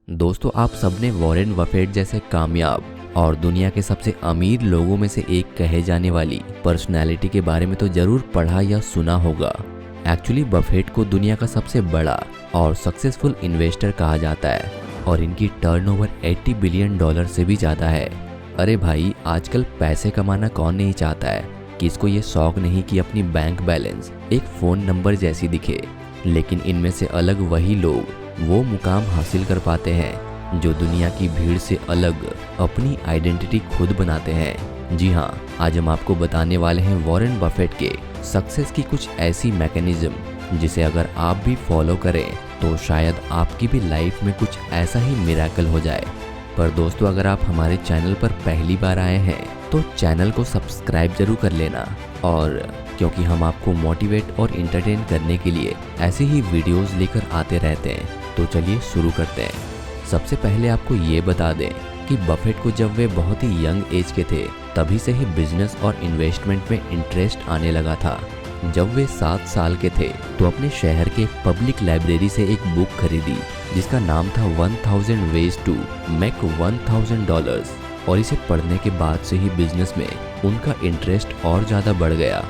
दोस्तों, आप सबने वॉरेन बफेट जैसे कामयाब और दुनिया के सबसे अमीर लोगों में से एक कहे जाने वाली पर्सनैलिटी के बारे में तो जरूर पढ़ा या सुना होगा। एक्चुअली बफेट को दुनिया का सबसे बड़ा और सक्सेसफुल इन्वेस्टर कहा जाता है और इनकी टर्नओवर 80 बिलियन डॉलर से भी ज़्यादा है। अरे भाई, आजकल पैसे कमाना कौन नहीं चाहता है, किसको ये शौक नहीं कि अपनी बैंक बैलेंस एक फ़ोन नंबर जैसी दिखे। लेकिन इनमें से अलग वही लोग वो मुकाम हासिल कर पाते हैं जो दुनिया की भीड़ से अलग अपनी आइडेंटिटी खुद बनाते हैं। जी हाँ, आज हम आपको बताने वाले हैं वॉरेन बफेट के सक्सेस की कुछ ऐसी मैकेनिज्म जिसे अगर आप भी फॉलो करें तो शायद आपकी भी लाइफ में कुछ ऐसा ही मिरेकल हो जाए। पर दोस्तों, अगर आप हमारे चैनल पर पहली बार आए हैं तो चैनल को सब्सक्राइब जरूर कर लेना, और क्योंकि हम आपको मोटिवेट और इंटरटेन करने के लिए ऐसे ही वीडियोस लेकर आते रहते हैं। तो चलिए शुरू करते हैं। सबसे पहले आपको ये बता दें कि बफेट को जब वे बहुत ही यंग एज के थे तभी से ही बिजनेस और इन्वेस्टमेंट में इंटरेस्ट आने लगा था। जब वे 7 साल के थे तो अपने शहर के पब्लिक लाइब्रेरी से एक बुक खरीदी जिसका नाम था 1000 वेज टू मेक $1000, और इसे पढ़ने के बाद से ही बिजनेस में उनका इंटरेस्ट और ज़्यादा बढ़ गया।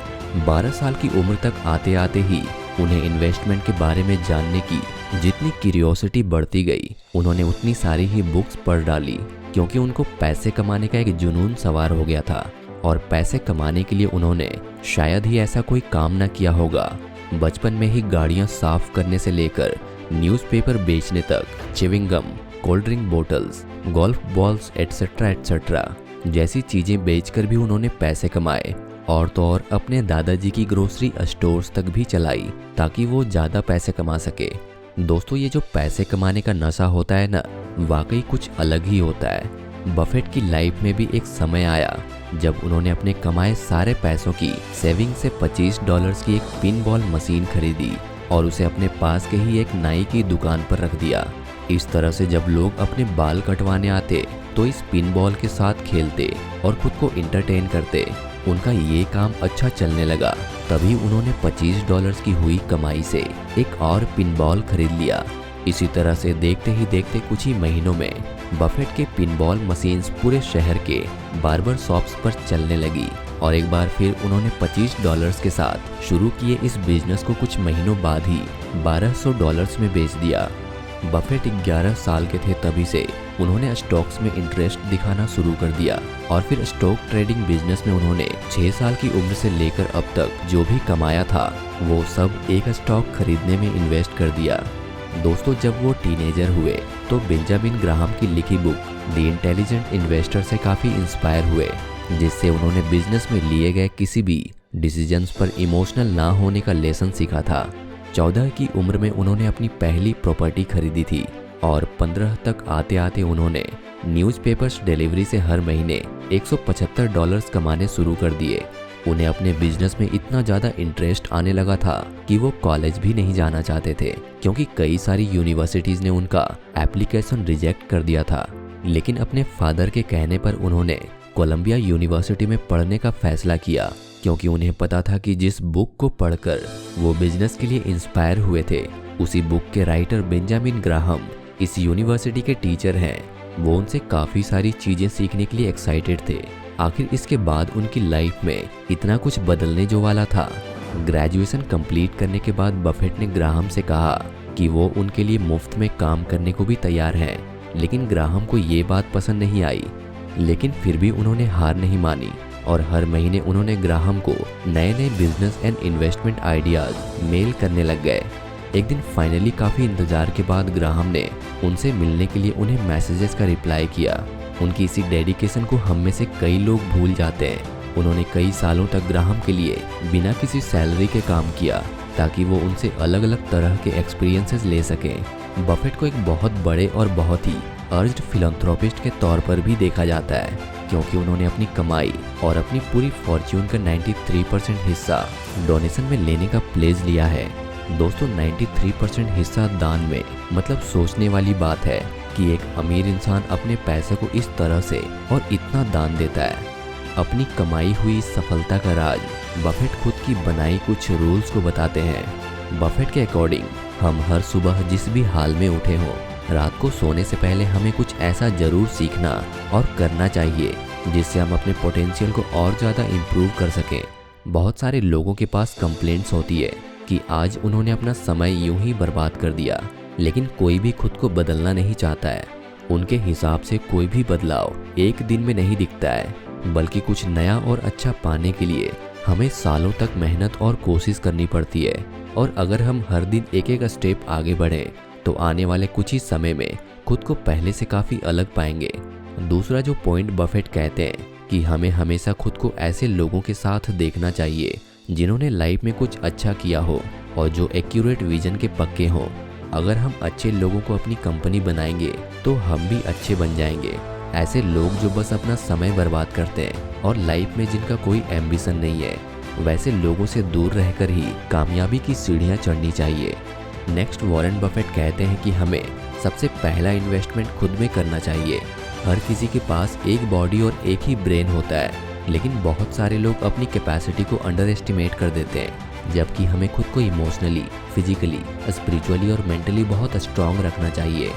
12 साल की उम्र तक आते आते ही उन्हें इन्वेस्टमेंट के बारे में जानने की जितनी क्यूरियोसिटी बढ़ती गई, उन्होंने उतनी सारी ही बुक्स पढ़ डाली, क्योंकि उनको पैसे कमाने का एक जुनून सवार हो गया था। और पैसे कमाने के लिए उन्होंने शायद ही ऐसा कोई काम न किया होगा। बचपन में ही गाड़ियां साफ करने से लेकर न्यूज़पेपर बेचने तक, chewing gum, cold drink bottles, golf balls etcetera etcetera जैसी चीज़ें बेचकर भी उन्होंने पैसे कमाए। और तो और अपने दादाजी की ग्रोसरी स्टोर्स तक भी चलाई ताकि वो ज़्यादा पैसे कमा सके। दोस्तों, ये जो पैसे कमाने का नशा होता है ना, वाकई कुछ अलग ही होता है। बफेट की लाइफ में भी एक समय आया जब उन्होंने अपने कमाए सारे पैसों की सेविंग से $25 की एक पिन बॉल मशीन खरीदी और उसे अपने पास के ही एक नाई की दुकान पर रख दिया। इस तरह से जब लोग अपने बाल कटवाने आते तो इस पिन बॉल के साथ खेलते और खुद को इंटरटेन करते। उनका ये काम अच्छा चलने लगा, तभी उन्होंने $25 की हुई कमाई से एक और पिन बॉल खरीद लिया। इसी तरह से देखते ही देखते कुछ ही महीनों में बफेट के पिन बॉल मशीन्स पूरे शहर के बार्बर शॉप्स पर चलने लगी। और एक बार फिर उन्होंने $25 के साथ शुरू किए इस बिजनेस को कुछ महीनों बाद ही $1200 में बेच दिया। बफेट 11 साल के थे तभी से उन्होंने स्टॉक्स में इंटरेस्ट दिखाना शुरू कर दिया, और फिर स्टॉक ट्रेडिंग बिजनेस में उन्होंने 6 साल की उम्र से लेकर अब तक जो भी कमाया था वो सब एक स्टॉक खरीदने में इन्वेस्ट कर दिया। दोस्तों, जब वो टीनेजर हुए तो बेंजामिन ग्राहम की लिखी बुक द इंटेलिजेंट इन्वेस्टर से काफ़ी इंस्पायर हुए, जिससे उन्होंने बिजनेस में लिए गए किसी भी डिसीजंस पर इमोशनल ना होने का लेसन सीखा था। 14 की उम्र में उन्होंने अपनी पहली प्रॉपर्टी खरीदी थी और 15 तक आते आते उन्होंने न्यूज़पेपर्स डिलीवरी से हर महीने $175 कमाने शुरू कर दिए। उन्हें अपने बिजनेस में इतना ज़्यादा इंटरेस्ट आने लगा था कि वो कॉलेज भी नहीं जाना चाहते थे, क्योंकि कई सारी यूनिवर्सिटीज़ ने उनका एप्लीकेशन रिजेक्ट कर दिया था। लेकिन अपने फादर के कहने पर उन्होंने कोलंबिया यूनिवर्सिटी में पढ़ने का फैसला किया, क्योंकि उन्हें पता था कि जिस बुक को पढ़कर वो बिजनेस के लिए इंस्पायर हुए थे, उसी बुक के राइटर बेंजामिन ग्राहम इस यूनिवर्सिटी के टीचर हैं। वो उनसे काफ़ी सारी चीज़ें सीखने के लिए एक्साइटेड थे। आखिर इसके बाद उनकी लाइफ में इतना कुछ बदलने जो वाला था। ग्रेजुएशन कंप्लीट करने के बाद बफेट ने ग्राहम से कहा कि वो उनके लिए मुफ्त में काम करने को भी तैयार हैं, लेकिन ग्राहम को ये बात पसंद नहीं आई। लेकिन फिर भी उन्होंने हार नहीं मानी और हर महीने उन्होंने ग्राहम को नए नए business and investment ideas mail करने लग गए। एक दिन फाइनली काफ़ी इंतज़ार के बाद ग्राहम ने उनसे मिलने के लिए उन्हें मैसेजेस का रिप्लाई किया। उनकी इसी डेडिकेशन को हम में से कई लोग भूल जाते हैं। उन्होंने कई सालों तक ग्राहम के लिए बिना किसी सैलरी के काम किया ताकि वो उनसे अलग अलग तरह के एक्सपीरियंसेस ले सकें। बफेट को एक बहुत बड़े और बहुत ही अर्ज्ड फिलैंथ्रोपिस्ट के तौर पर भी देखा जाता है, क्योंकि उन्होंने अपनी कमाई और अपनी पूरी फॉर्च्यून का 93% हिस्सा डोनेशन में लेने का प्लेज लिया है। दोस्तों, 93% हिस्सा दान में, मतलब सोचने वाली बात है कि एक अमीर इंसान अपने पैसे को इस तरह से और इतना दान देता है। अपनी कमाई हुई सफलता का राज बफेट खुद की बनाई कुछ रूल्स को बताते हैं। बफेट के अकॉर्डिंग हम हर सुबह जिस भी हाल में उठे हों, रात को सोने से पहले हमें कुछ ऐसा जरूर सीखना और करना चाहिए जिससे हम अपने पोटेंशियल को और ज़्यादा इम्प्रूव कर सकें। बहुत सारे लोगों के पास कंप्लेंट्स होती है कि आज उन्होंने अपना समय यूं ही बर्बाद कर दिया, लेकिन कोई भी खुद को बदलना नहीं चाहता है। उनके हिसाब से कोई भी बदलाव एक दिन में नहीं दिखता है, बल्कि कुछ नया और अच्छा पाने के लिए हमें सालों तक मेहनत और कोशिश करनी पड़ती है। और अगर हम हर दिन एक एक स्टेप आगे बढ़ें तो आने वाले कुछ ही समय में खुद को पहले से काफ़ी अलग पाएंगे। दूसरा जो पॉइंट बफेट कहते हैं कि हमें हमेशा खुद को ऐसे लोगों के साथ देखना चाहिए जिन्होंने लाइफ में कुछ अच्छा किया हो और जो एक्यूरेट विजन के पक्के हों। अगर हम अच्छे लोगों को अपनी कंपनी बनाएंगे तो हम भी अच्छे बन जाएंगे। ऐसे लोग जो बस अपना समय बर्बाद करते हैं और लाइफ में जिनका कोई एम्बिशन नहीं है, वैसे लोगों से दूर रहकर ही कामयाबी की सीढ़ियां चढ़नी चाहिए। नेक्स्ट वॉरेन बफेट कहते हैं कि हमें सबसे पहला इन्वेस्टमेंट खुद में करना चाहिए। हर किसी के पास एक बॉडी और एक ही ब्रेन होता है, लेकिन बहुत सारे लोग अपनी कैपेसिटी को अंडर एस्टिमेट कर देते हैं, जबकि हमें खुद को इमोशनली, फिजिकली, स्पिरिचुअली और मेंटली बहुत स्ट्रांग रखना चाहिए।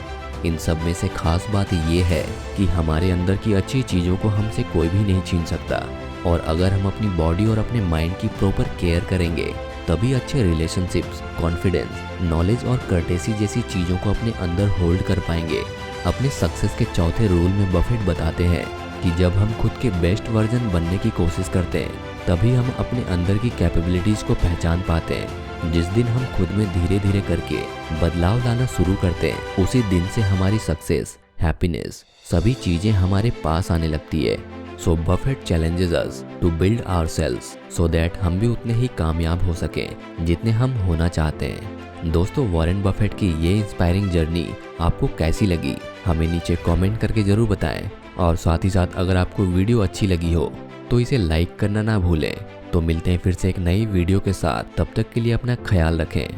इन सब में से खास बात ये है कि हमारे अंदर की अच्छी चीज़ों को हमसे कोई भी नहीं छीन सकता, और अगर हम अपनी बॉडी और अपने माइंड की प्रॉपर केयर करेंगे तभी अच्छे रिलेशनशिप्स, कॉन्फिडेंस, नॉलेज और कर्टेसी जैसी चीज़ों को अपने अंदर होल्ड कर पाएंगे। अपने सक्सेस के चौथे रूल में बफेट बताते हैं कि जब हम खुद के बेस्ट वर्जन बनने की कोशिश करते हैं तभी हम अपने अंदर की कैपेबिलिटीज़ को पहचान पाते हैं। जिस दिन हम खुद में धीरे धीरे करके बदलाव लाना शुरू करते हैं, उसी दिन से हमारी सक्सेस, हैप्पीनेस, सभी चीज़ें हमारे पास आने लगती है। So Buffett challenges us to build ourselves so that हम भी उतने ही कामयाब हो सकें जितने हम होना चाहते हैं। दोस्तों, वॉरेन बफेट की ये इंस्पायरिंग जर्नी आपको कैसी लगी हमें नीचे कमेंट करके ज़रूर बताएं, और साथ ही साथ अगर आपको वीडियो अच्छी लगी हो तो इसे लाइक करना ना भूलें। तो मिलते हैं फिर से एक नई वीडियो के साथ, तब तक के लिए अपना ख्याल रखें।